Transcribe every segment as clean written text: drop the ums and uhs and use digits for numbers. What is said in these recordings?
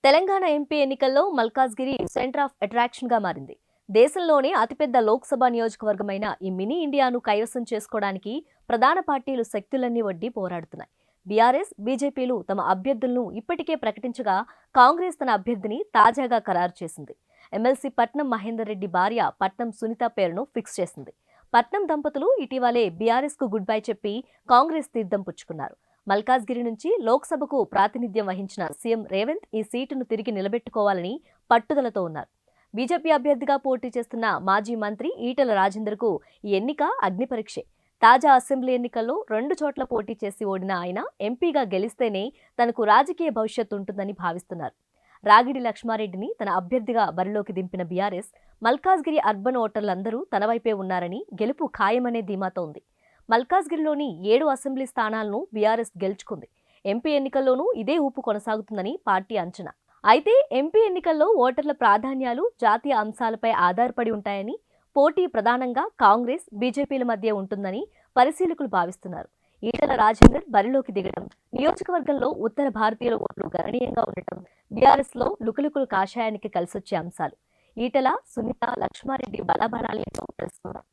Telangana MP ఎన్నికల్లో Malkajgiri centre of attraction గా మారింది. దేశంలోనే అతిపెద్ద లోక్సభ నియోజకవర్గమైన ఈ మినీ ఇండియాను కైవసం చేసుకోవడానికి ప్రధాన పార్టీలు శక్తులన్నీ వడ్డీ పోరాడుతున్నాయి. బీఆర్ఎస్, బీజేపీలు తమ అభ్యర్థులను ఇప్పటికే ప్రకటించగా కాంగ్రెస్ తన అభ్యర్థిని తాజాగా ఖరారు చేసింది. ఎమ్మెల్సీ పట్నం మహేందర్ రెడ్డి భార్య పట్నం సునీత పేరును ఫిక్స్ చేసింది. పట్నం దంపతులు ఇటీవలే బీఆర్ఎస్ కు గుడ్ బై చెప్పి కాంగ్రెస్ తీర్థం పుచ్చుకున్నారు. మల్కాజ్గిరి నుంచి లోక్సభకు ప్రాతినిధ్యం వహించిన సీఎం రేవంత్ ఈ సీటును తిరిగి నిలబెట్టుకోవాలని పట్టుదలతో ఉన్నారు. బీజేపీ అభ్యర్థిగా పోటీ చేస్తున్న మాజీ మంత్రి ఈటెల రాజేందర్కు ఈ ఎన్నిక అగ్నిపరీక్షే. తాజా అసెంబ్లీ ఎన్నికల్లో 2 చోట్ల పోటీ చేసి ఓడిన ఆయన ఎంపీగా గెలిస్తేనే తనకు రాజకీయ భవిష్యత్తు ఉంటుందని భావిస్తున్నారు. రాగిడి లక్ష్మారెడ్డిని తన అభ్యర్థిగా బరిలోకి దింపిన బీఆర్ఎస్ మల్కాజ్గిరి అర్బన్ ఓటర్లందరూ తన వైపే ఉన్నారని గెలుపు ఖాయమనే ధీమాతో ఉంది. మల్కాజ్గిరిలోని 7 అసెంబ్లీ స్థానాలను బీఆర్ఎస్ గెలుచుకుంది. ఎంపీ ఎన్నికల్లోనూ ఇదే ఊపు కొనసాగుతుందని పార్టీ అంచనా. అయితే ఎంపీ ఎన్నికల్లో ఓటర్ల ప్రాధాన్యాలు జాతీయ అంశాలపై ఆధారపడి ఉంటాయని, పోటీ ప్రధానంగా కాంగ్రెస్, బీజేపీల మధ్య ఉంటుందని పరిశీలకులు భావిస్తున్నారు. ఈటెల రాజేందర్ బరిలోకి దిగడం, నియోజకవర్గంలో ఉత్తర భారతీయుల ఓట్లు గణనీయంగా ఉండటం బీఆర్ఎస్ లో లుకలుకులు కాషాయానికి కలిసొచ్చే అంశాలు. ఈటెల, సునీత, లక్ష్మారెడ్డి బలాబలాలేంటో తెలుసుకుందాం.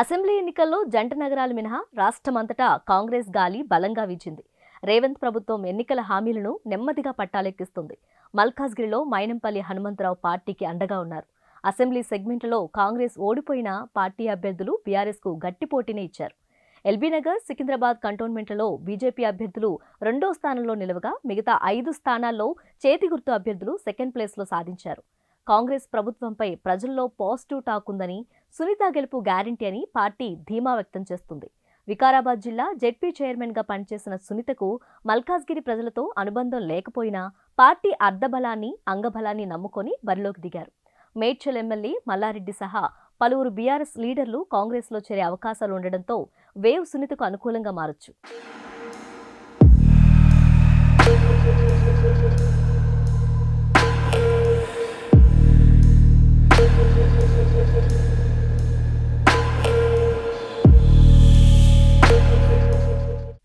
అసెంబ్లీ ఎన్నికల్లో జంట నగరాలు మినహా రాష్ట్రమంతటా కాంగ్రెస్ గాలి బలంగా వీచింది. రేవంత్ ప్రభుత్వం ఎన్నికల హామీలను నెమ్మదిగా పట్టాలెక్కిస్తుంది. మల్కాజ్గిరిలో మైనంపల్లి హనుమంతరావు పార్టీకి అండగా ఉన్నారు. అసెంబ్లీ సెగ్మెంట్లలో కాంగ్రెస్ ఓడిపోయిన పార్టీ అభ్యర్థులు బీఆర్ఎస్ కు గట్టి పోటీనే ఇచ్చారు. ఎల్బీనగర్, సికింద్రాబాద్ కంటోన్మెంట్లలో బీజేపీ అభ్యర్థులు 2వ స్థానంలో నిలవగా మిగతా 5 స్థానాల్లో చేతి గుర్తు అభ్యర్థులు సెకండ్ ప్లేస్లో సాధించారు. కాంగ్రెస్ ప్రభుత్వంపై ప్రజల్లో పాజిటివ్ టాక్ ఉందని, సునీత గెలుపు గ్యారంటీ అని పార్టీ ధీమా వ్యక్తం చేస్తుంది. వికారాబాద్ జిల్లా జెడ్పీ చైర్మన్గా పనిచేసిన సునీతకు మల్కాజ్గిరి ప్రజలతో అనుబంధం లేకపోయినా పార్టీ అర్ధబలాన్ని, అంగబలాన్ని నమ్ముకొని బరిలోకి దిగారు. మేడ్చల్ ఎమ్మెల్యే మల్లారెడ్డి సహా పలువురు బీఆర్ఎస్ లీడర్లు కాంగ్రెస్లో చేరే అవకాశాలు ఉండడంతో వేవ్ సునీతకు అనుకూలంగా మారొచ్చు.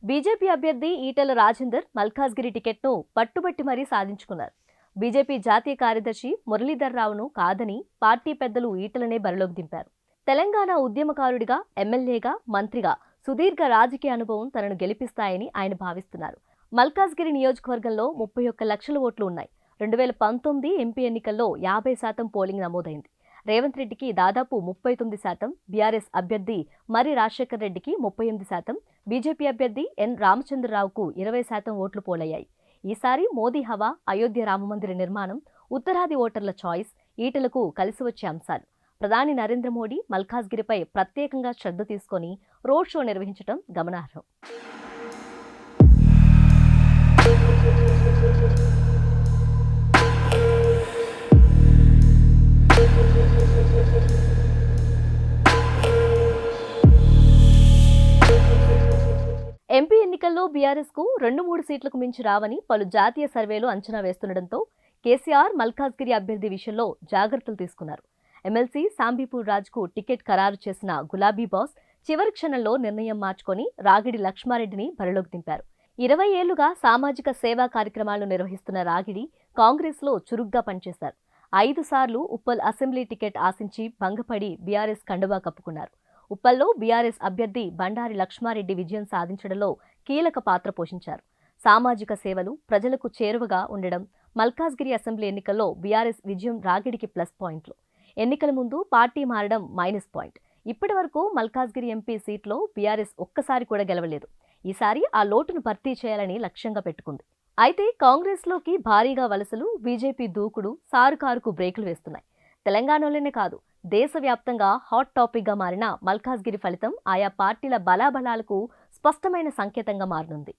బీజేపీ అభ్యర్థి ఈటెల రాజేందర్ మల్కాజ్గిరి టికెట్ను పట్టుబట్టి మరీ సాధించుకున్నారు. బీజేపీ జాతీయ కార్యదర్శి మురళీధర్ రావును కాదని పార్టీ పెద్దలు ఈటెలనే బరిలోకి దింపారు. తెలంగాణ ఉద్యమకారుడిగా, ఎమ్మెల్యేగా, మంత్రిగా సుదీర్ఘ రాజకీయ అనుభవం తనను గెలిపిస్తాయని ఆయన భావిస్తున్నారు. మల్కాజ్గిరి నియోజకవర్గంలో 31 లక్షల ఓట్లు ఉన్నాయి. 2019 ఎంపీ ఎన్నికల్లో 50% పోలింగ్ నమోదైంది. రేవంత్ రెడ్డికి దాదాపు 39%, బీఆర్ఎస్ అభ్యర్థి మరి రాజశేఖర్ రెడ్డికి 38%, బీజేపీ అభ్యర్థి ఎన్ రామచంద్రరావుకు 20% ఓట్లు పోలయ్యాయి. ఈసారి మోదీ హవా, అయోధ్య రామమందిర నిర్మాణం, ఉత్తరాది ఓటర్ల చాయిస్ ఈటెలకు కలిసి వచ్చే అంశాలు. ప్రధాని నరేంద్ర మోడీ మల్కాజ్గిరిపై ప్రత్యేకంగా శ్రద్ధ తీసుకొని రోడ్ షో నిర్వహించడం గమనార్హం. ఎంపీ ఎన్నికల్లో బీఆర్ఎస్ కు 2-3 సీట్లకు మించి రావని పలు జాతీయ సర్వేలు అంచనా వేస్తుండటంతో కేసీఆర్ మల్కాజ్గిరి అభ్యర్థి విషయంలో జాగ్రత్తలు తీసుకున్నారు. ఎమ్మెల్సీ సాంబీపూర్ రాజ్కు టికెట్ ఖరారు చేసిన గులాబీ బాస్ చివరి క్షణంలో నిర్ణయం మార్చుకొని రాగిడి లక్ష్మారెడ్డిని బరిలోకి దింపారు. 20 ఏళ్లుగా సామాజిక సేవా కార్యక్రమాలు నిర్వహిస్తున్న రాగిడి కాంగ్రెస్లో చురుగ్గా పనిచేశారు. 5 సార్లు ఉప్పల్ అసెంబ్లీ టికెట్ ఆశించి భంగపడి బీఆర్ఎస్ కండువా కప్పుకున్నారు. ఉప్పల్లో బీఆర్ఎస్ అభ్యర్థి బండారి లక్ష్మారెడ్డి విజయం సాధించడంలో కీలక పాత్ర పోషించారు. సామాజిక సేవలు, ప్రజలకు చేరువగా ఉండడం మల్కాజ్గిరి అసెంబ్లీ ఎన్నికల్లో బీఆర్ఎస్ విజయం రాగిడికి ప్లస్ పాయింట్లు. ఎన్నికల ముందు పార్టీ మారడం మైనస్ పాయింట్. ఇప్పటి వరకు మల్కాజ్గిరి ఎంపీ సీట్లో బీఆర్ఎస్ ఒక్కసారి కూడా గెలవలేదు. ఈసారి ఆ లోటును భర్తీ చేయాలని లక్ష్యంగా పెట్టుకుంది. అయితే కాంగ్రెస్లోకి భారీగా వలసలు, బీజేపీ దూకుడు సారుకారుకు బ్రేకులు వేస్తున్నాయి. తెలంగాణలోనే కాదు, దేశవ్యాప్తంగా హాట్ టాపిక్గా మారిన మల్కాజ్గిరి ఫలితం ఆయా పార్టీల బలాబలాలకు స్పష్టమైన సంకేతంగా మారనుంది.